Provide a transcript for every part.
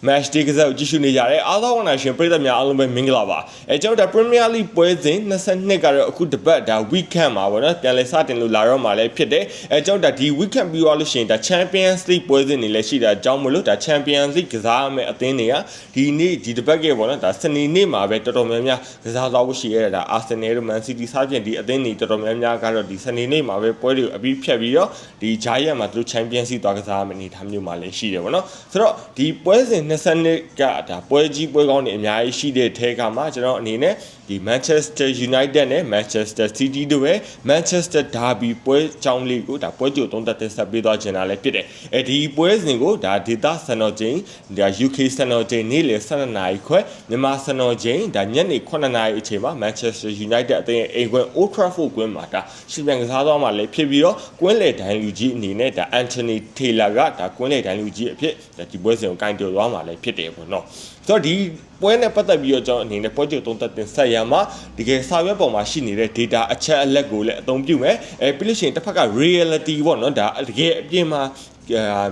match ဒီကစားကိုကြည့်ရှုနေကြတယ်အားသောဝနာရှင်ပရိသတ်များအားလုံးပဲမင်္ဂလာပါကျွန်တော်ဒါ Premier League ပွဲစဉ်22ကတော့အခုတပတ်ဒါ weekend မှာပေါ့နော်ပြန်လည်စတင်လို့လာတော့မှလည်းဖြစ်တယ်ကျွန်တော်ဒါဒီ weekend ပြီးသွားလို့ရှိရင်ဒါ Champions League ပွဲစဉ်တွေလည်းရှိတာအကြောင်းမလို့ဒါ Champions League ကစားရမယ့်အသင်းတွေကဒီနေ့ဒီတပတ်ကပေါ့နော်ဒါစနေနေ့မှာပဲတော်တော်များများကစားသွားဖို့ရှိရတာ Arsenal တို့ Man City စသဖြင့်ဒီအသင်းတွေတော်တော်များများကတော့ဒီစနေနေ့မှာပဲပွဲတွေကိုအပြီးဖြတ်ပြီးတော့ဒီ Giant မှာသူတို့ Champions League သွားကစားရမယ့်အနေအထားမျိုးမှာလည်းရှိတယ်ပေါ့နော်ဆိုတော့ဒီပွဲစဉ်22ကဒါပွဲကြီးပွဲကောင်းတွေအများကြီးရှိတဲ့ထဲကမှကျွန်တော်အနေနဲ့ဒီ Manchester United နဲ့ Manchester City တို့ရဲ့ Manchester Derby ပွဲကြောင်းလေးကိုဒါပွဲကြိုသုံးသက်တင်ဆက်ပေးသွားချင်တာလည်းဖြစ်တယ်ဒီပွဲစဉ်ကိုဒါဒေတာစံတော်ချိန်ဒါ UK စံတော်ချိန်နေ့လယ်12နာရီခွဲမြန်မာစံတော်ချိန်ဒါညနေ9နာရီအချိန်မှာ Manchester United အသင်းရဲ့အိမ်ကွင်း Old Trafford ကွင်းမှာဒါရှင်ပြန်ကစားသွားမှာလည်းဖြစ်ပြီးတော့ကွင်းလေဒိုင်လူကြီးအနေနဲ့ဒါ Anthony Taylor ကဒါကွင်းလေဒိုင်လူကြီးအဖြစ်ဒါဒီပွဲစဉ်ကိုကင်တွယ်သွားမှာလည်းဖြစ်တယ်ပေါ့နော်ဆိုတော့ဒီပွဲနဲ့ပတ်သက်ပြီးတော့ကျွန်တော်အနေနဲ့ပွဲကြိုသုံးသက်တင်ဆက်ရမှာတကယ်စာရွက်ပေါ်မှာရှိနေတဲ့ data အချက်အလက်ကိုလည်းအသုံးပြုမယ်ပြီးလို့ရှိရင်တစ်ဖက်က reality ပေါ့နော်ဒါတကယ်အပြင်မှာ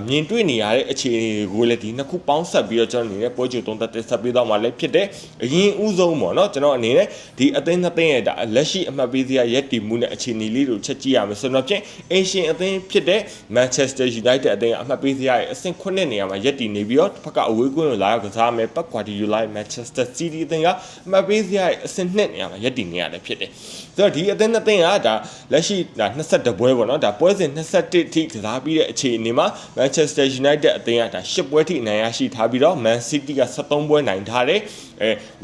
မြင်တွေ့နေရတဲ့အခြေအနေကိုလည်းဒီနှစ်ခုပေါင်းဆက်ပြီးတော့ကျွန်တော်အနေနဲ့ပွဲကြိုသုံးသက်တင်ဆက်ပေးသွားမှာလည်းဖြစ်တယ်အရင်ဦးဆုံးပေါ့နော်ကျွန်တော်အနေနဲ့ဒီအသင်းနှစ်သင်းရဲ့ဒါလက်ရှိအမှတ်ပေးစရာရက်တည်မှုနဲ့အခြေအနေလေးတွေကိုချက်ကြည့်ရမယ်ဆိုတော့ဖြင့်အင်ရှင်အသင်းဖြစ်တဲ့ Manchester United အသင်းကအမှတ်ပေးစရာရဲ့အဆင့်9နေရာမှာရက်တည်နေပြီးတော့တစ်ဖက်ကအဝေးကွင်းကိုလာရောက်ကစားမယ်Pep Guardiola Manchester City အသင်းကအမှတ်ပေးစရာရဲ့အဆင့်2နေရာမှာရက်တည်နေရတယ်ဖြစ်တယ်ဆိုတော့ဒီအသင်းနှစ်သင်းကဒါလက်ရှိဒါ22ပွဲပေါ့နော်ဒါပွဲစဉ်21ထိကစားပြီးတဲ့အခြေအနေမှာManchester United အသင်းကဒါ10ပွဲထိအနိုင်ရရှိထားပြီးတော့ Man City က73ပွဲနိုင်ထားတယ်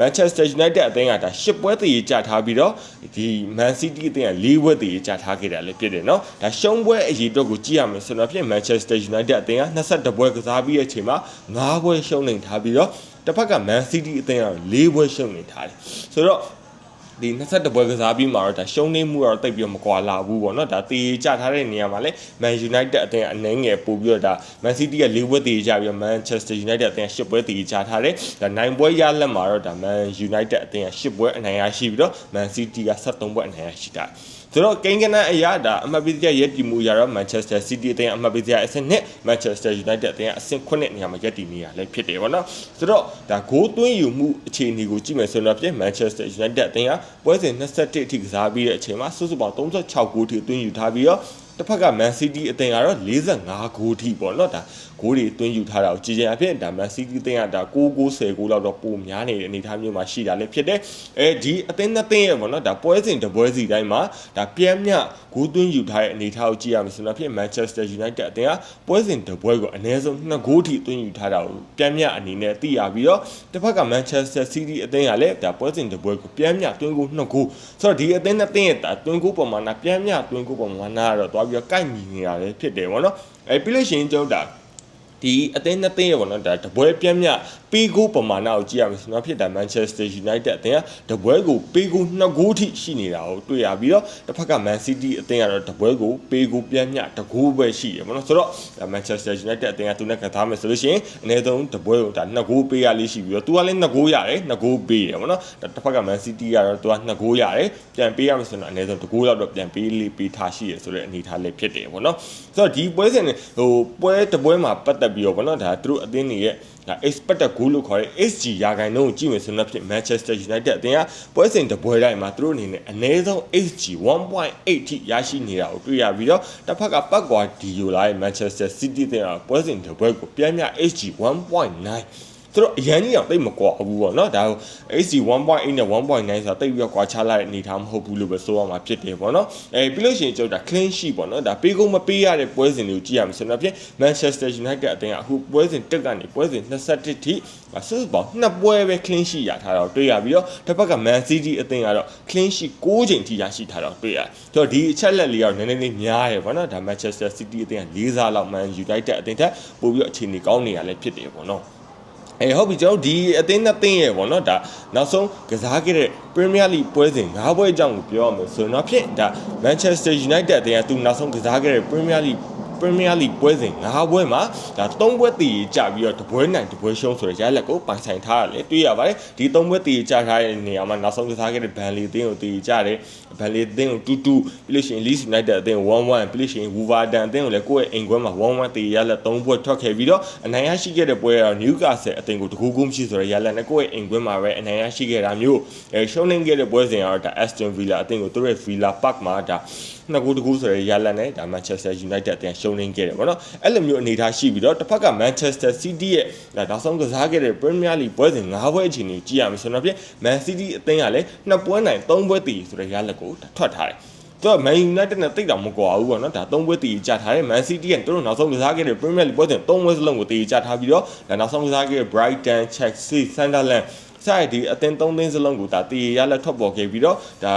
Manchester United အသင်းကဒါ10ပွဲတည်ကြထားပြီးတော့ဒီ Man City အသင်းက4ပွဲတည်ကြထားခဲ့တာလည်းဖြစ်တယ်เนาะဒါရှုံးပွဲအရေးအတွက်ကိုကြည့်ရမယ်ဆိုတော့ဖြင့် Manchester United အသင်းက22ပွဲကစားပြီးတဲ့အချိန်မှာ5ပွဲရှုံးနေထားပြီးတော့တစ်ဖက်က Man City အသင်းက4ပွဲရှုံးနေထားတယ်ဆိုတော့ဒီ22ပွဲကစားပြီးမှာတော့ဒါရှုံးနေမှုတော့တိတ်ပြီးမကွာလာဘူးပေါ့နော်ဒါတေးကြထားတဲ့နေရာမှာလဲ Man United အသင်းအနှဲငယ်ပို့ပြီးတော့ဒါ Man City က4ပွဲတေးကြပြီးတော့ Manchester United အသင်း10ပွဲတေးကြထားတယ်ဒါ9ပွဲရလက်မှာတော့ဒါ Man United အသင်းက10ပွဲအနိုင်ရရှိပြီးတော့ Man City က73ပွဲအနိုင်ရရှိတာဆိုတော့ကိန်းကနန်းအရာဒါအမှတ်ပေးစရာရက်တည်မှုရတော့ Manchester City အသင်းအမှတ်ပေးစရာအဆင့်2 Manchester United အသင်းအဆင့်9နေရာမှာရက်တည်နေရလဲဖြစ်တယ်ပေါ့နော်ဆိုတော့ဒါဂိုးသွင်းယူမှုအခြေအနေကိုကြည့်မယ်ဆိုတော့ပြင် Manchester United အသင်းကပွဲစဉ်21အထိကစားပြီးတဲ့အချိန်မှာစုစုပေါင်း36ဂိုးထိသွင်းယူထားပြီးတော့တစ်ဖက်က Man City အသင်းကတော့45ဂိုးထိပေါ့နော်ဒါဂိုးတွေသွင်းယူထားတာကိုကြည်ကြံအဖြစ်ဒါ Man City အသင်းကဒါ9ဂိုး10ဂိုးလောက်တော့ပိုများနေတဲ့အနေအထားမျိုးမှာရှိတာလည်းဖြစ်တယ်ဒီအသင်းနှစ်သင်းရဲ့ပေါ့နော်ဒါပွဲစဉ်တစ်ပွဲစီတိုင်းမှာဒါပြင်းမြဂိုးသွင်းယူထားတဲ့အနေအထားကိုကြည့်ရမယ်ဆိုတော့ဖြစ် Manchester United အသင်းကပွဲစဉ်တစ်ပွဲကိုအနည်းဆုံး2ဂိုးထိသွင်းယူထားတာကိုပြင်းမြအနေနဲ့သိရပြီးတော့တစ်ဖက်က Manchester City အသင်းကလည်းဒါပွဲစဉ်တစ်ပွဲကိုပြင်းမြသွင်းဂိုး2ဂိုးဆိုတော့ဒီအသင်းနှစ်သင်းရဲ့ဒါသွင်းဂိုးပုံမှန်ပြင်းမြသွင်းဂိုးပုံမှန်ကတော့ပြီးတော့ကိုက်ညီနေတာလည်းဖြစ်တယ်ပေါ့နော်ပြီးလို့ရှိရင်ကျွန်တော်ဒါဒီအသင်းနှစ်သင်းရပေါ့နော်ဒါတပွဲပြင်းမြပေးဂိုးပမာဏကိုကြည့်ရမယ်ဆိုတော့ဖြစ်တာ Manchester United အသင်းကတပွဲကိုပေးဂိုး2ဂိုးထိရှိနေတာကိုတွေ့ရပြီးတော့တစ်ဖက်က Man City အသင်းကတော့တပွဲကိုပေးဂိုးပြင်းမြ1ဂိုးပဲရှိတယ်ပေါ့နော်ဆိုတော့ Manchester United အသင်းကသူနဲ့ကစားမယ်ဆိုလို့ရှိရင်အနည်းဆုံးတပွဲကိုဒါ2ဂိုးပေးရလေးရှိပြီးတော့သူကလည်း2ဂိုးရတယ်2ဂိုးပေးတယ်ပေါ့နော်တစ်ဖက်က Man City ကတော့သူက2ဂိုးရတယ်ပြန်ပေးရမယ်ဆိုတော့အနည်းဆုံး1ဂိုးလောက်တော့ပြန်ပေးလေးပေးထားရှိရဆိုတဲ့အနေအထားလေးဖြစ်တယ်ပေါ့နော်ဆိုတော့ဒီပွဲစဉ်ပွဲတပွဲမှာပတ်သက်ပြီးတော့ပေါ့နော်ဒါသူတို့အသင်းတွေရဲ့ဒါ expected goal လို့ခေါ်တဲ့ XG ရာခိုင်နှုန်းကိုကြည့်မယ်ဆိုတော့ဖြစ် Manchester United အသင်းကပွဲစဉ်တစ်ပွဲတိုင်းမှာသူတို့အနေနဲ့အနည်းဆုံး XG 1.8 ထိရရှိနေတာကိုတွေ့ရပြီးတော့တစ်ဖက်ကPep Guardiolaရဲ့ Manchester City အသင်းကပွဲစဉ်တစ်ပွဲကိုပြန်မြ XG 1.9ဆိုတော့အရင်ကြီးတော့တိတ်မကွာဘူးပေါ့နော်ဒါကို AC 1.8 နဲ့ 1.9 ဆိုတာတိတ်ပြီးတော့ကွာခြားလိုက်တဲ့အနေထားမဟုတ်ဘူးလို့ပဲဆိုရမှာဖြစ်တယ်ပေါ့နော်ပြီးလို့ရှိရင်ကျွန်တော်ဒါ clean sheet ပေါ့နော်ဒါပေးကုန်မပေးရတဲ့ပွဲစဉ်တွေကိုကြည့်ရမယ်ဆိုတော့ဖြင့် Manchester United အသင်းကအခုပွဲစဉ်တက်ကနေပွဲစဉ်21ထိစုစုပေါင်း2ပွဲပဲ clean sheet ရထားတော့တွေ့ရပြီးတော့တစ်ဖက်က Man City အသင်းကတော့ clean sheet 6ချိန်ထိရရှိထားတော့တွေ့ရဆိုတော့ဒီအချက်လက်လေးကတော့နည်းနည်းလေးများတယ်ပေါ့နော်ဒါ Manchester City အသင်းက4စားလောက် Man United အသင်းထက်ပိုပြီးတော့အခြေအနေကောင်းနေရလဲဖြစ်တယ်ပေါ့နော်ဟုတ်ပြီကျွန်တော်ဒီအသင်းနှစ်သင်းရဲ့ပေါ့နော်ဒါနောက်ဆုံးကစားခဲ့တဲ့ Premier League ပွဲစဉ်5ပွဲအကြောင်းကိုပြောရမယ်ဆိုတော့ဖြစ်ဒါ Manchester United အသင်းကသူနောက်ဆုံးကစားခဲ့တဲ့ Premier Premier League ပွဲစဉ်9ပွဲမှာဒါ3ပွဲတည်ကြပြီးတော့တပွဲနိုင်တပွဲရှုံးဆိုတဲ့ရလဒ်ကိုပိုင်ဆိုင်ထားရတယ်တွေ့ရပါတယ်ဒီ3ပွဲတည်ကြထားတဲ့နေရာမှာနောက်ဆုံးကစားခဲ့တဲ့ Burnley အသင်းကိုတည်ကြတယ် Burnley အသင်းကို2-2ပြီးလို့ရှိရင် Leeds United အသင်းကို1-1ပြီးလို့ရှိရင် Wolverhampton အသင်းကိုလည်းကိုယ့်ရဲ့အိမ်ကွင်းမှာ1-1တည်ရလဒ်3ပွဲထွက်ခဲ့ပြီးတော့အနိုင်ရရှိခဲ့တဲ့ပွဲကတော့ Newcastle အသင်းကိုတကူးကူးမရှိဆိုတဲ့ရလဒ်နဲ့ကိုယ့်ရဲ့အိမ်ကွင်းမှာပဲအနိုင်ရရှိခဲ့တာမျိုးရှုံးနေခဲ့တဲ့ပွဲစဉ်ကတော့ဒါ Aston Villa အသင်းကိုသူတို့ရဲ့ Villa Park မှာဒါနှစ်ကူတကူဆိုတဲ့ရလဒ်နဲ့ဒါ Manchester United အသင်းရှုံးနေခဲ့တယ်ပေါ့နော်အဲ့လိုမျိုးအနေအထားရှိပြီးတော့တစ်ဖက်က Manchester City ရဲ့ဒါနောက်ဆုံးကစားခဲ့တဲ့ Premier League ပွဲစဉ်9ပွဲအချိန်ကြီးကြည့်ရမယ်ဆိုတော့ဖြင့် Man City အသင်းကလည်း2ပွဲနိုင်3ပွဲတည်ဆိုတဲ့ရလဒ်ကိုထွက်ထားတယ်တော့ Man United နဲ့တိတ်တောင်မကွာဘူးပေါ့နော်ဒါ3ပွဲတည်ကြထားတယ် Man City ကသူတို့နောက်ဆုံးကစားခဲ့တဲ့ Premier League ပွဲစဉ်3ပွဲစလုံးကိုတည်ကြထားပြီးတော့ဒါနောက်ဆုံးကစားခဲ့တဲ့ Brighton, Chelsea, Sunderlandဆိုင်ဒီအသင်း3သင်းစလုံးကိုဒါတည်ရလက်ထွက်ပေါ်ခဲ့ပြီးတော့ဒါ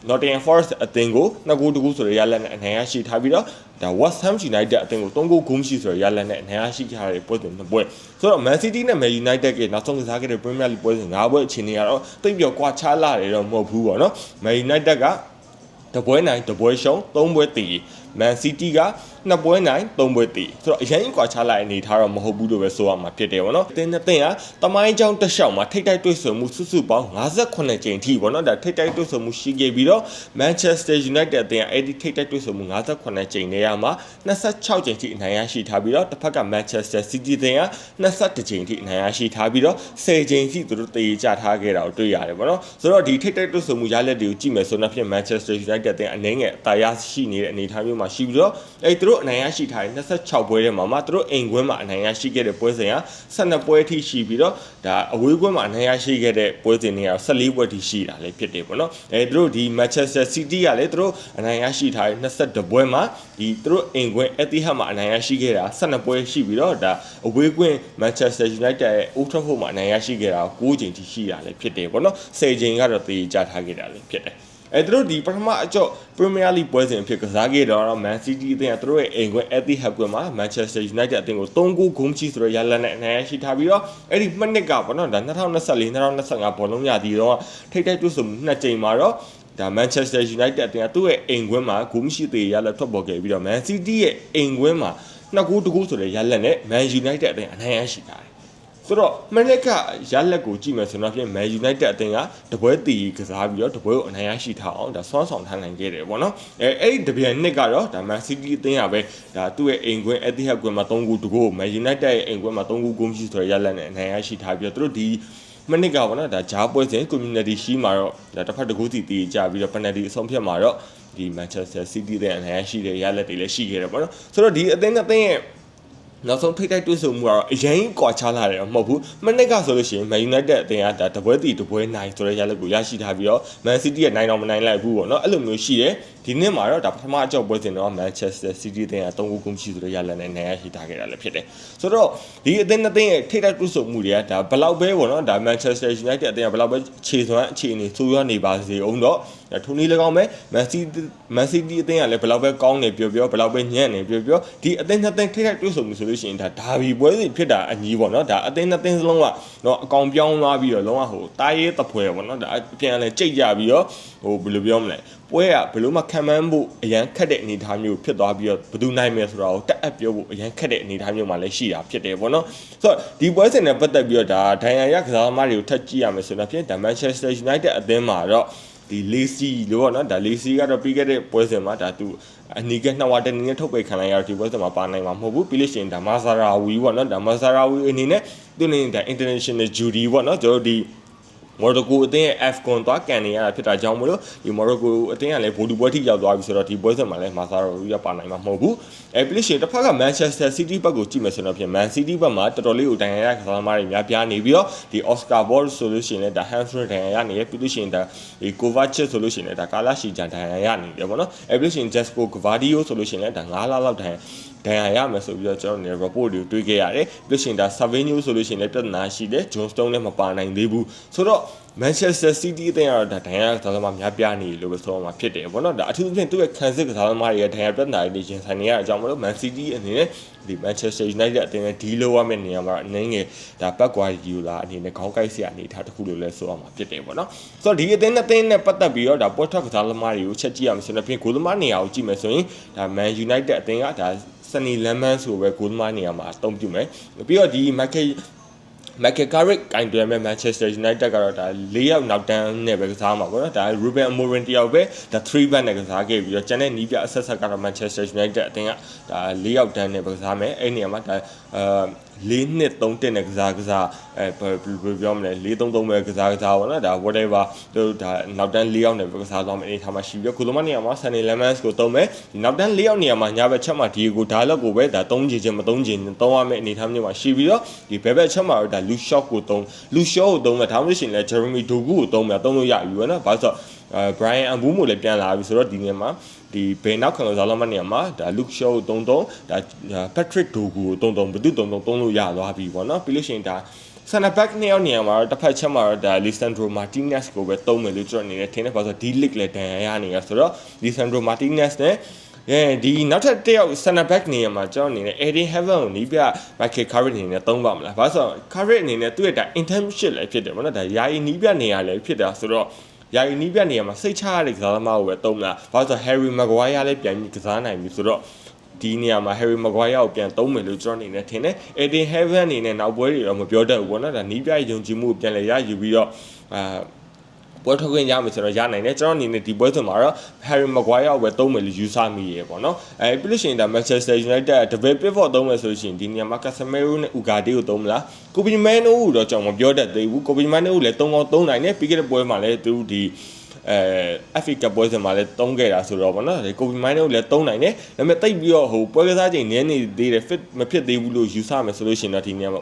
Nottingham Forest အသင်းကို2ဂိုးတကူဆိုတဲ့ရလက်နဲ့အနိုင်ရရှိထားပြီးတော့ဒါ West Ham United အသင်းကို3ဂိုးဂိုးမရှိဆိုတဲ့ရလက်နဲ့အနိုင်ရရှိထားတဲ့ပွဲစဉ်2ပွဲဆိုတော့ Man City နဲ့ Man United ကနောက်ဆုံးကစားခဲ့တဲ့ Premier League ပွဲစဉ်9ပွဲအချိန်တွေကတော့တိတ်ပြောကွာခြားလာတယ်တော့မဟုတ်ဘူးပေါ့နော် Man United ကတပွဲနိုင်တပွဲရှုံး3ပွဲတည် Man City က2ပွဲနိုင်3ပွဲတည်ဆိုတော့အရင်ကွာခြားလိုက်အနေထားတော့မဟုတ်ဘူးလို့ပဲဆိုရမှာဖြစ်တယ်ဗောနော်အသင်းနှစ်သင်းကတမိုင်းကြောင်းတစ်လျှောက်မှာထိပ်တိုက်တွေ့ဆုံမှုစုစုပေါင်း58ကြိမ်ထိဗောနော်ဒါထိပ်တိုက်တွေ့ဆုံမှုရှိခဲ့ပြီးတော့ Manchester United အသင်းကအဲ့ဒီထိပ်တိုက်တွေ့ဆုံမှု58ကြိမ်နေရာမှာ26ကြိမ်ထိအနိုင်ရရှိထားပြီးတော့တစ်ဖက်က Manchester City အသင်းက21ကြိမ်ထိအနိုင်ရရှိထားပြီးတော့10ကြိမ်ထိသူတို့တည်ကြထားခဲ့တာကိုတွေ့ရတယ်ဗောနော်ဆိုတော့ဒီထိပ်တိုက်တွေ့ဆုံမှုရလဒ်တွေကိုကြည့်မယ်ဆိုတော့ဖြစ် Manchester United အသင်းအနေငယ်အသာရရှိနေတဲ့အနေအထားမျိုးမှာရှိပြီးတော့အဲ့သူတို့အနိုင်ရရှိထားတဲ့26ပွဲထဲမှာသူတို့အိမ်ကွင်းမှာအနိုင်ရရှိခဲ့တဲ့ပွဲစဉ်က12ပွဲထိရှိပြီးတော့ဒါအဝေးကွင်းမှာအနိုင်ရရှိခဲ့တဲ့ပွဲစဉ်တွေက14ပွဲထိရှိတာလည်းဖြစ်တယ်ပေါ့နော်သူတို့ဒီ Manchester City ကလည်းသူတို့အနိုင်ရရှိထားတဲ့22ပွဲမှာဒီသူတို့အိမ်ကွင်း Etihad မှာအနိုင်ရရှိခဲ့တာ12ပွဲရှိပြီးတော့ဒါအဝေးကွင်း Manchester United ရဲ့ Old Trafford မှာအနိုင်ရရှိခဲ့တာ9ကြိမ်ထိရှိတာလည်းဖြစ်တယ်ပေါ့နော်10ကြိမ်ကတော့တည်ကြထားခဲ့တာလည်းဖြစ်တယ်သူတို့ဒီပထမအကျော့ Premier League ပွဲစဉ်ဖြစ်ကစားခဲ့တော့ Man City အသင်းကသူတို့ရဲ့အိမ်ကွင်း Etihad ကွင်းမှာ Manchester United အသင်းကို3ဂိုးဂိုးမရှိဆိုတဲ့ရလဒ်နဲ့အနိုင်ရရှိထားပြီးတော့အဲ့ဒီမှနှစ်ကပေါ့နော်ဒါ2024-2025ဘောလုံးရသည်တော့ထိပ်တိုက်တွေ့ဆုံမှု2ကြိမ်မှာတော့ဒါ Manchester United အသင်းကသူ့ရဲ့အိမ်ကွင်းမှာဂိုးမရှိသေးရလဒ်ထွက်ပေါ်ခဲ့ပြီးတော့ Man City ရဲ့အိမ်ကွင်းမှာ2ဂိုးတကူဆိုတဲ့ရလဒ်နဲ့ Man United အသင်းအနိုင်ရရှိထားတယ်ဆိုတော့မနက်ကရလက်ကိုကြည့်မယ်ဆိုတော့ဖြင့် Man United အသင်းကတပွဲတည်ကစားပြီးတော့တပွဲကိုအနိုင်ရရှိထားအောင်ဒါဆွမ်းဆောင်ထားနိုင်ခဲ့တယ်ပေါ့နော်အဲ့ဒီတပြန်နှစ်ကတော့ဒါ Man City အသင်းကပဲဒါသူ့ရဲ့အိမ်ကွင်း Etihad ကွင်းမှာ3ဂိုးတကူ Man United ရဲ့အိမ်ကွင်းမှာ3ဂိုးဂိုးမရှိဆိုတဲ့ရလက်နဲ့အနိုင်ရရှိထားပြီးတော့သူတို့ဒီမနစ်ကပေါ့နော်ဒါဂျားပွဲစဉ် Community Shield မှာတော့ဒါတစ်ဖက်တစ်ခုစီတည်ကြပြီးတော့ penalty အဆုံးဖြတ်မှာတော့ဒီ Manchester City တဲ့အနိုင်ရရှိတဲ့ရလက်တွေလည်းရှိခဲ့တယ်ပေါ့နော်ဆိုတော့ဒီအသင်းရဲ့နောက်ဆုံးထိပ်တိုက်တွေ့ဆုံမှုကတော့အရင်ကွာခြားလာတယ်မဟုတ်ဘူးမနက်ကဆိုလို့ရှိရင် Man United အသင်းကဒါတပွဲတီတပွဲနိုင်ဆိုတဲ့ရလဒ်ကိုရရှိထားပြီးတော့ Man City ရဲ့နိုင်တော့မနိုင်လိုက်ဘူးပေါ့နော်အဲ့လိုမျိုးရှိတယ်ဒီနှစ်မှာတော့ဒါပထမအကြောက်ပွဲစဉ်တော့ Manchester City အသင်းက3ဂိုးဂိုးရှိဆိုတဲ့ရလဒ်နဲ့နိုင်ရရှိထားခဲ့တာလည်းဖြစ်တယ်ဆိုတော့ဒီအသင်းရဲ့ထိပ်တိုက်တွေ့ဆုံမှုတွေကဒါဘလောက်ပဲပေါ့နော်ဒါ Manchester United အသင်းကဘလောက်ပဲခြေစွမ်းအခြေအနေဆိုးရွားနေပါစေအောင်တော့ထိုနည်း၎င်းပဲ Man City အသင်းကလည်းဘလောက်ပဲကောင်းနေပြောဘလောက်ပဲညံ့နေပြောဒီအသင်းထိပ်တိုက်တွေ့ဆုံမှုဆိုလို့ရှိရင်ဒါဒါဘီပွဲစဉ်ဖြစ်တာအညီပေါ့နော်ဒါအသင်းစလုံးကတော့အကောင်ပြောင်းသွားပြီးတော့လုံးဝဟိုတားရဲတပွဲပေါ့နော်ဒါပြန်လဲကြိတ်ကြပြီးတော့ဟိုဘယ်လိုပြောမလဲပွဲကဘယ်လိုမှခံမှန်းဖို့အရန်ခက်တဲ့အနေအထားမျိုးဖြစ်သွားပြီးတော့ဘယ်သူနိုင်မယ်ဆိုတာကိုတက်အပ်ပြောဖို့အရန်ခက်တဲ့အနေအထားမျိုးမှလည်းရှိတာဖြစ်တယ်ပေါ့နော်ဆိုတော့ဒီပွဲစဉ်နဲ့ပတ်သက်ပြီးတော့ဒါဒိုင်ယာရကစားသမားတွေကိုထပ်ကြည့်ရမယ်ဆိုတော့ဖြင့်ဒါ Manchester United အသင်းမှာတော့ဒီ Lacy လို့ပေါ့နော်ဒါ Lacy ကတော့ပြီးခဲ့တဲ့ပွဲစဉ်မှာဒါသူအနီးကနှစ်ဝါတနေနဲ့ထုတ်ပိတ်ခံလိုက်ရတော့ဒီပွဲစဉ်မှာပါနိုင်မှာမဟုတ်ဘူးပြီးလို့ရှိရင်ဒါ Mazaraoui ပေါ့နော်ဒါ Mazaraoui အနေနဲ့သူနေဒါ International Jury ပေါ့နော်ကျွန်တော်ဒီမော်ရိုကိုအသင်းရဲ့ AFCON သွားကန်နေရတာဖြစ်တာကြောင့်မလို့ဒီမော်ရိုကိုအသင်းကလည်းဗိုလ်တူပွဲထိရောက်သွားပြီဆိုတော့ဒီပွဲစဉ်မှာလည်းမာဆာရိုရပါနိုင်မှာမဟုတ်ဘူးပလစ်ရှင်တစ်ဖက်က Manchester City ဘက်ကိုကြည့်မယ်ဆိုတော့ဖြင့် Man City ဘက်မှာတော်တော်လေးကိုဒဏ်ရာရကစားသမားတွေများပြားနေပြီးတော့ဒီ Oscar Bolt ဆိုလို့ရှိရင်လည်းဒါ hamstring ဒဏ်ရာရနေရပြီးလို့ရှိရင်ဒါဒီ Kovacic ဆိုလို့ရှိရင်လည်းဒါကာလာရှီဂျန်ဒဏ်ရာရနေတယ်ပေါ့နော်ပလစ်ရှင် Jesco Gvardiol ဆိုလို့ရှိရင်လည်းဒါ9လလောက်ဒဏ်ရာရမယ်ဆိုပြီးတော့ကျွန်တော်တို့ report တွေတွေ့ခဲ့ရတယ်ပြီးလို့ရှိရင်ဒါ Savinho ဆိုလို့ရှိရင်လည်းပြဿနာရှိတယ် John Stone လည်းမပါနိုင်သေးဘူးဆိုတော့ Manchester City အသင်းကတော့ဒါဒဏ်ရာကစားသမားများပြားနေလို့ပဲဆိုတော့မှာဖြစ်တယ်ပေါ့နော်ဒါအထူးသဖြင့်သူ့ရဲ့ခံစစ်ကစားသမားတွေရဲ့ဒဏ်ရာပြဿနာတွေရင်ဆိုင်နေရတဲ့အကြောင်းမလို့ Man City အနေနဲ့ဒီ Manchester United အသင်းရဲ့ဒီလိုရမယ့်နေရာမှာအနေငယ်ဒါ Pep Guardiola အနေနဲ့ခေါင်းကိုက်စရာအနေထားတစ်ခုလို့လည်းဆိုအောင်မှာဖြစ်တယ်ပေါ့နော်ဆိုတော့ဒီအသင်းနဲ့ပတ်သက်ပြီးတော့ဒါပွဲထွက်ကစားသမားတွေကိုချက်ကြည့်ရမယ်ဆိုတော့ဖြင့်ဂိုးသမားနေရာကိုကြည့်မယ်ဆိုရင်ဒါ Man United အသင်းကဒါ Sunny Lemon ဆိုပဲ goal မနေရာမှာအသုံးပြုမယ်ပြီးတော့ဒီ Michael Carrick ကင်တွယ်မဲ့ Manchester United ကတော့ဒါ၄ယောက်နောက်တန်းနဲ့ပဲကစားမှာပေါ့နော်ဒါ Ruben Amorim တယောက်ပဲဒါ3 back နဲ့ကစားခဲ့ပြီးတော့ကျန်တဲ့နီးပြအဆက်ဆက်ကတော့ Manchester United အသင်းကဒါ၄ယောက်တန်းနဲ့ပဲကစားမယ်အဲ့နေရာမှာဒါ4-2-3-1နဲ့ကစားပြောမလဲ4-3-3ပဲကစားပေါ့နော်ဒါ whatever တို့ဒါနောက်တန်း၄ယောက်နဲ့ပဲကစားသွားမယ်အနေထားမှာရှိပြီးတော့ခုလိုမှနေရာမှာ Sunny Lemons ကိုသုံးမယ်နောက်တန်း၄ယောက်နေရာမှာညာဘက်ချက်မှာ Diego Dalot ကိုပဲဒါ3ချင်မ3ချင်သုံးရမယ်အနေထားမျိုးမှာရှိပြီးတော့ဒီဘက်ဘက်ချက်မှာတော့ဒါ Luke Shaw ကိုသုံး Luke Shaw ကိုသုံးမယ်ဒါမှမဟုတ်ရှင်လဲ Jeremy Doku ကိုသုံးလို့ရပြီပေါ့နော်ဘာလို့ဆိုBrian Mbeumo လည်းပြန်လာပြီဆိုတော့ဒီနေရာမှာဒီဘယ်နောက်ခံကစားလို့မနေရာမှာဒါ Luke Shaw ကို3-3ဒါ Patrick Doku ကို3-3ဘယ်သူ3-3လို့ရသွားပြီပေါ့နော်ပြီးလို့ရှိရင်ဒါCenter back နှစ်ယောက်နေရာမှာတော့တစ်ဖက်ချက်မှာတော့ဒါ Lisandro Martinez ကိုပဲသုံးမယ်လို့ကျွန်တော်အနေနဲ့ထင်တယ်ဘာလို့ဆိုတော့ဒီ league လည်းတန်ရနေရဆိုတော့ Lisandro Martinez နဲ့ဒီနောက်ထပ်တစ်ယောက် center back နေရာမှာကျွန်တော်အနေနဲ့ Eddie Heaven ကိုနီးပြ Michael Carrick အနေနဲ့သုံးပါမလားဘာလို့ဆိုတော့ Carrick အနေနဲ့သူ့ရဲ့ဒါ internship လည်းဖြစ်တယ်ပေါ့နော်ဒါယာယီနီးပြနေရာလည်းဖြစ်တာဆိုတော့ယာယီနီးပြနေရာမှာစိတ်ချရတဲ့ကစားသမားကိုပဲသုံးလားဘာလို့ဆိုတော့ Harry Maguire လည်းပြန်ပြီးကစားနိုင်ပြီဆိုတော့ဒီနေရာမှာ Harry Maguire ကိုပြန်သုံးမယ်လို့ကျွန်တော်အနေနဲ့ထင်တယ် Eddie Heaven အနေနဲ့နောက်ပွဲတွေတော့မပြောတတ်ဘူးပေါ့နော်ဒါနီးပြယုံကြည်မှုကိုပြန်လဲရယူပြီးတော့ပွဲထုတ်ခွင့်ရမယ်ဆိုတော့ရနိုင်တယ်ကျွန်တော်အနေနဲ့ဒီပွဲစဉ်မှာတော့ Harry Maguire ကိုပဲသုံးမယ်လို့ယူဆမိရပေါ့နော်ပြီးလို့ရှိရင်ဒါ Manchester United double pivot သုံးမယ်ဆိုရှင်ဒီနေရာမှာ Casemiro နဲ့ Ugarte ကိုသုံးမလား Kobe Mano ကိုတော့ကျွန်တော်မပြောတတ်သေးဘူး Kobe Mano ကိုလည်း3 ကောင်း3နိုင်တယ်ပြီးခဲ့တဲ့ပွဲမှာလည်းသူဒီFA Cup ပွဲစဉ်မှာလည်းသုံးခဲ့တာဆိုတော့ဗောနော်ဒီ Kobe Mino လည်းသုံးနိုင်တယ်ဒါပေမဲ့တိတ်ပြီးတော့ဟိုပွဲကစားချိန်နည်းနေသေးတယ် fit မဖြစ်သေးဘူးလို့ယူဆမယ်ဆိုလို့ရှိရင်တော့ဒီနေရာမှာ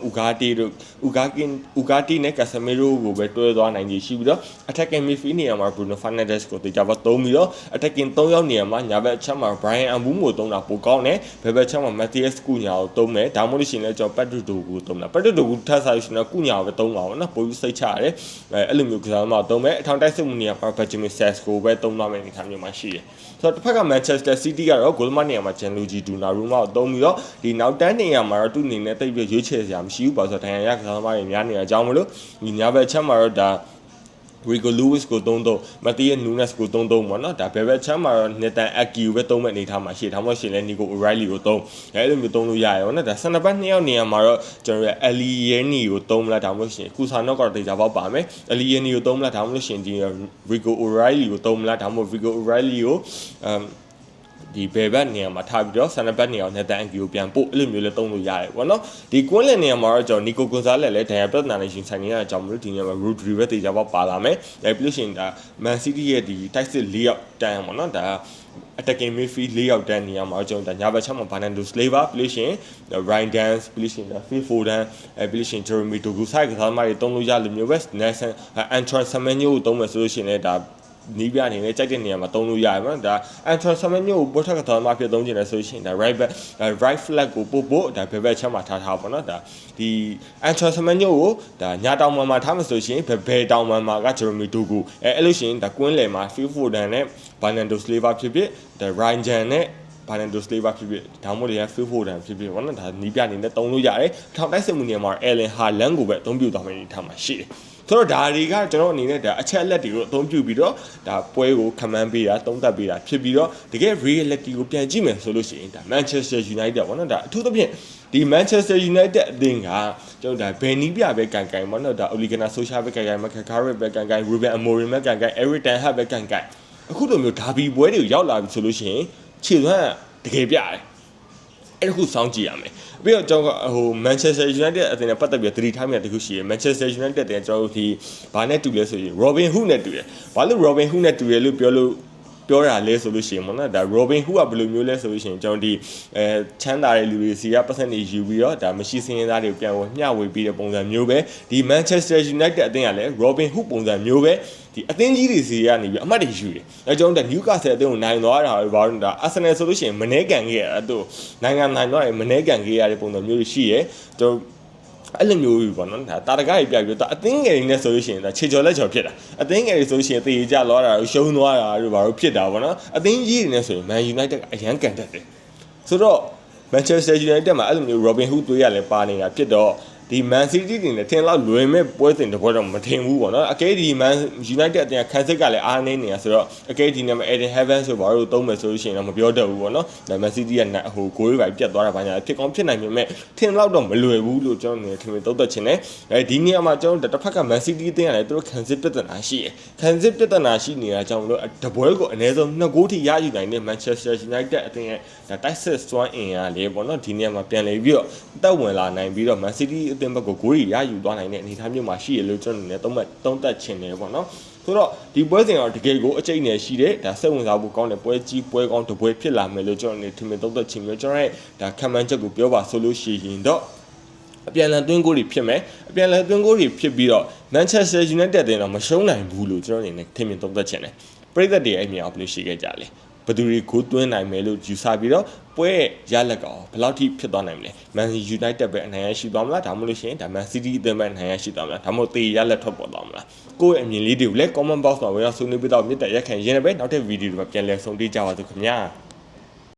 Ugarte နဲ့ Casemiro ကိုပဲတွဲသွားနိုင်ကြီးရှိပြီးတော့ attacking midfield နေရာမှာ Bruno Fernandes ကိုတေချာပါသုံးပြီးတော့ attacking 3ယောက်နေရာမှာညာဘက်အချက်မှာ Brian Mbeumo ကိုသုံးတာပိုကောင်းတယ်ဘယ်ဘက်ချက်မှာ Matthias Cunha ကိုသုံးမယ်ဒါမှမဟုတ်ရှင်လည်းကျွန်တော် Patrick Doku ကိုသုံးတာ Patrick Doku ထပ်စားလို့ရှင်တော့ Cunha ကိုပဲသုံးပါဗောနော်ပိုပြီးစိတ်ချရတယ်အဲ့လိုမျိုးကစားမှသုံးမယ်အထောင်တိုက်စစ်မှုနေရာမှာ Benjamin Sesko ပဲသုံးသွားမယ်အနေထားမျိုးမှာရှိတယ်ဆိုတော့တစ်ဖက်က Manchester City ကတော့ goal မနေရာမှာ Gianluigi Donnarumma ကိုသုံးပြီးတော့ဒီနောက်တန်းနေရာမှာတော့သူ့အနေနဲ့တိတ်ပြီးရွေးချယ်စရာမရှိဘူးဘာလို့ဆိုတော့ဒဏ်ရာရကစားသမားတွေများနေတာအကြောင်းမလို့ဒီညာဘက်ချက်မှာတော့ဒါRico Lewis ကို3-3 Matheus Nunes ကို3-3ပေါ့နော်ဒါဘယ်ဘက်ချမ်းမှာတော့ Nathan Ake ကိုပဲသုံးမဲ့အနေထားမှာရှိတယ်ဒါမှမဟုတ်ရှင်လဲ Nico O'Reilly ကိုသုံးအဲ့လိုမျိုးသုံးလို့ရတယ်ပေါ့နော်ဒါ center back 2ယောက်နေရာမှာတော့ကျွန်တော်ရဲ့ Alieni ကိုသုံးမလားဒါမှမဟုတ်ရှင် Kusano ကတော့တေချာပေါက်ပါမယ် Alieni ကိုသုံးမလားဒါမှမဟုတ်ရှင်ဒီ Rico O'Reilly ကိုသုံးမလားဒါမှမဟုတ် Rico O'Reilly ကိုဒီဘယ်ဘက်နေရာမှာထားပြီးတော့ center back နေရာကို Nathan Ake ကိုပြန်ပို့အဲ့လိုမျိုးလဲသုံးလို့ရတယ်ပေါ့နော်ဒီကွင်းလင်နေရာမှာတော့ကျွန်တော် Nico Gonzalez လည်းဒဏ်ရာပြဿနာနဲ့ရင်ဆိုင်နေရတဲ့အကြောင်းမလို့ဒီနေရာမှာ Rodri ပဲတေချာပေါက်ပါလာမယ်ပြီးလို့ရှိရင်ဒါ Man City ရဲ့ဒီတိုက်စစ်၄ယောက်တန်းပေါ့နော်ဒါattacking midfield ၄ယောက်တန်းနေရာမှာကျွန်တော်ဒါညာဘက်ချက်မှာ Bernardo Silva ပြီးလို့ရှိရင် Ryan Dance ပြီးလို့ရှိရင် Phil Foden ပြီးလို့ရှိရင် Jeremy Doku ဆိုင်ကစားသမားတွေသုံးလို့ရလို့မျိုးပဲ Nelson Antoine Semenyo ကိုသုံးမယ်ဆိုလို့ရှိရင်လည်းဒါနီးပြအနေနဲ့ကြိုက်တဲ့နေရာမှာသုံးလို့ရတယ်ပေါ့နော်ဒါ Antoine Semenyo ကိုပေါ်ထက်ကစားသမားဖြစ်သုံးချင်တယ်ဆိုလို့ရှိရင်ဒါ right flag ကိုပို့ဒါဘယ်ဘက်ချက်မှာထားပေါ့နော်ဒါဒီ Antoine Semenyo ကိုဒါညာတောင်မှာထားမှဆိုရှင်ဘယ်တောင်မှာက Jeremy Dokuအဲ့လို့ရှိရင်ဒါကွင်းလယ်မှာ Phil Foden နဲ့ Bernardo Silva ဖြစ်ဖြစ်ဒါ Ryan Jan နဲ့Bernardo Silva ဖြစ်ဖြစ်ဒါမှမဟုတ်လည်း Phil Foden ဖြစ်ဖြစ်ပေါ့နော်ဒါနီးပြအနေနဲ့သုံးလို့ရတယ်ထောင်တိုက်စစ်မှုနေရာမှာ Erling Haaland ကိုပဲအသုံးပြုသွားမယ်အနေထားမှာရှိတယ်ဆိုတော့ဒါတွေကကျွန်တော်အနေနဲ့ဒါအချက်အလက်တွေကိုအသုံးပြုပြီးတော့ဒါပွဲကိုခမန်းပေးတာသုံးသပ်ပေးတာဖြစ်ပြီးတော့တကယ် reality ကိုပြန်ကြည့်မယ်ဆိုလို့ရှိရင်ဒါ Manchester United ပေါ့နော်ဒါအထူးသဖြင့်ဒီ Manchester United အသင်းကကျွန်တော်ဒါဘယ်နည်းပြပဲကန်ကန်ပေါ့နော်ဒါ Ole Gunnar Solskjaer ပဲကန်ကန် Mikel Carrick ပဲကန်ကန် Ruben Amorim ပဲကန်ကန် Erik ten Hag ပဲကန်ကန်အခုလိုမျိုးဒါဘီပွဲတွေကိုရောက်လာပြီဆိုလို့ရှိရင်ခြေစွမ်းတကယ်ပြတယ်အဲ့ဒါခုစောင့်ကြည့်ရမယ်ပြီးတော့ကျွန်တော်ဟို Manchester United အသင်းနဲ့ပတ်သက်ပြီးသတိထားမိတာတခုရှိရယ် Manchester United တဲ့ကျွန်တော်တို့ဒီဘာနဲ့တူလဲဆိုရင် Robin Hood နဲ့တူတယ်ဘာလို့ Robin Hood နဲ့တူရလို့ပြောတာလဲဆိုလို့ရှိရင်ပေါ့နော်ဒါ Robin Hood ကဘယ်လိုမျိုးလဲဆိုလို့ရှိရင်ကျွန်တော်ဒီချမ်းသာတဲ့လူတွေစီကပတ်စံတွေယူပြီးတော့ဒါမရှိစင်းရင်းသားတွေကိုပြန်ဝင်မျှဝေပြီးတဲ့ပုံစံမျိုးပဲဒီ Manchester United အသင်းကလည်း Robin Hood ပုံစံမျိုးပဲဒီအသင်းကြီးတွေစီကနေပြီးအမှတ်တွေယူတယ်အဲကျွန်တော်တို့ Newcastle အသင်းကိုနိုင်သွားတာဘာလို့ဒါ Arsenal ဆိုလို့ရှိရင်မနေကန်ခဲ့ရတာတို့နိုင်ငံနိုင်တော့မနေကန်ခဲ့ရတဲ့ပုံစံမျိုးတွေရှိရယ်ကျွန်တော်အဲ့လိုမျိုးကြီးပေါ့နော်ဒါတာတကားကြီးပြပြီးတော့အသင်းငယ်တွေနဲ့ဆိုလို့ရှိရင်ဒါခြေချော်လက်ချော်ဖြစ်တာအသင်းငယ်တွေဆိုလို့ရှိရင်တေးကြလောတာရှုံးသွားတာတို့ဘာလို့ဖြစ်တာပေါ့နော်အသင်းကြီးတွေနဲ့ဆိုရင် Man United ကအရန်ကန်တတ်တယ်ဆိုတော့ Manchester United မှာအဲ့လိုမျိုး Robin Hood တွေးရလဲပါနေတာဖြစ်တော့ ဒီ Man City တင်နဲ့ထင်လောက်လွယ်မဲ့ပွဲစဉ်တစ်ပွဲတော့မထင်ဘူးပေါ့နော်အကဲဒီ Man United အတင်းခန်းစစ်ကလည်းအားနေနေရဆိုတော့အကဲဒီနဲ့ Eden Heaven ဆိုဘာလို့သုံးမယ်ဆိုလို့ရှိရင်တော့မပြောတတ်ဘူးပေါ့နော်ဒါ Man City ကဟိုဂိုးတွေပဲပြတ်သွားတာဘာညာဖြစ်ကောင်းဖြစ်နိုင်ပေမဲ့ထင်လောက်တော့မလွယ်ဘူးလို့ကျွန်တော်နေထင်သုံးသက်ချင်တယ်အဲဒီနေရာမှာကျွန်တော်တစ်ဖက်က Man City အတင်းကလည်းသူတို့ခန်းစစ်ပြဿနာရှိတယ်ခန်းစစ်ပြဿနာရှိနေတာကြောင့်လို့တပွဲကိုအနည်းဆုံး2ဂိုးထိရယူနိုင်တဲ့ Manchester United အတင်းရဲ့ဒါတိုက်စစ်စွမ်းအင်အားလေးပေါ့နော်ဒီနေရာမှာပြန်လေပြီးတော့တက်ဝင်လာနိုင်ပြီးတော့ Man City အတင်းဘက်ကိုဂိုးရယူသွားနိုင်တဲ့အနေအထားမျိုးမှာရှိရလို့ကျွန်တော်နေသုံးသက်ချင်တယ်ပေါ့နော်ဆိုတော့ဒီပွဲစဉ်တော့တကယ်ကိုအကျိတ်နယ်ရှိတယ်ဒါစိတ်ဝင်စားဖို့ကောင်းတဲ့ပွဲကြီးပွဲကောင်းတစ်ပွဲဖြစ်လာမယ်လို့ကျွန်တော်နေထင်သုံးသက်ချင်မျိုးကျွန်တော်ရဲ့ဒါခံမှန်းချက်ကိုပြောပါဆိုလို့ရှိရင်တော့အပြန်လန်သွင်းဂိုးတွေဖြစ်မယ်အပြန်လန်သွင်းဂိုးတွေဖြစ်ပြီးတော့ Manchester United တင်တော့မရှုံးနိုင်ဘူးလို့ကျွန်တော်အနေနဲ့ထင်သုံးသက်ချင်တယ်ပရိသတ်တွေအဲ့မြောက်ဘယ်လိုရှိခဲ့ကြလဲဘယ်သူတွေဂိုးသွင်းနိုင်မယ်လို့ယူဆပြီးတော့ပွဲရလက်ကောင်ဘယ်လောက်ထိဖြစ်သွားနိုင်မလဲ Man United ပဲအနိုင်ရရှိသွားမလားဒါမှမဟုတ်ရှင်ဒါ Man City အသင်းပဲအနိုင်ရရှိသွားမလားဒါမှမဟုတ်တေရလက်ထွက်ပေါ်သွားမလားကိုယ့်ရဲ့အမြင်လေးတွေကိုလည်း comment box မှာဝင်ရောက်ဆွေးနွေးပြီးတော့မြစ်တဲ့ရက်ခံရင်းနဲ့ပဲနောက်တဲ့ဗီဒီယိုတွေမှာပြန်လည်ဆုံတွေ့ကြပါစို့ခင်ဗျာ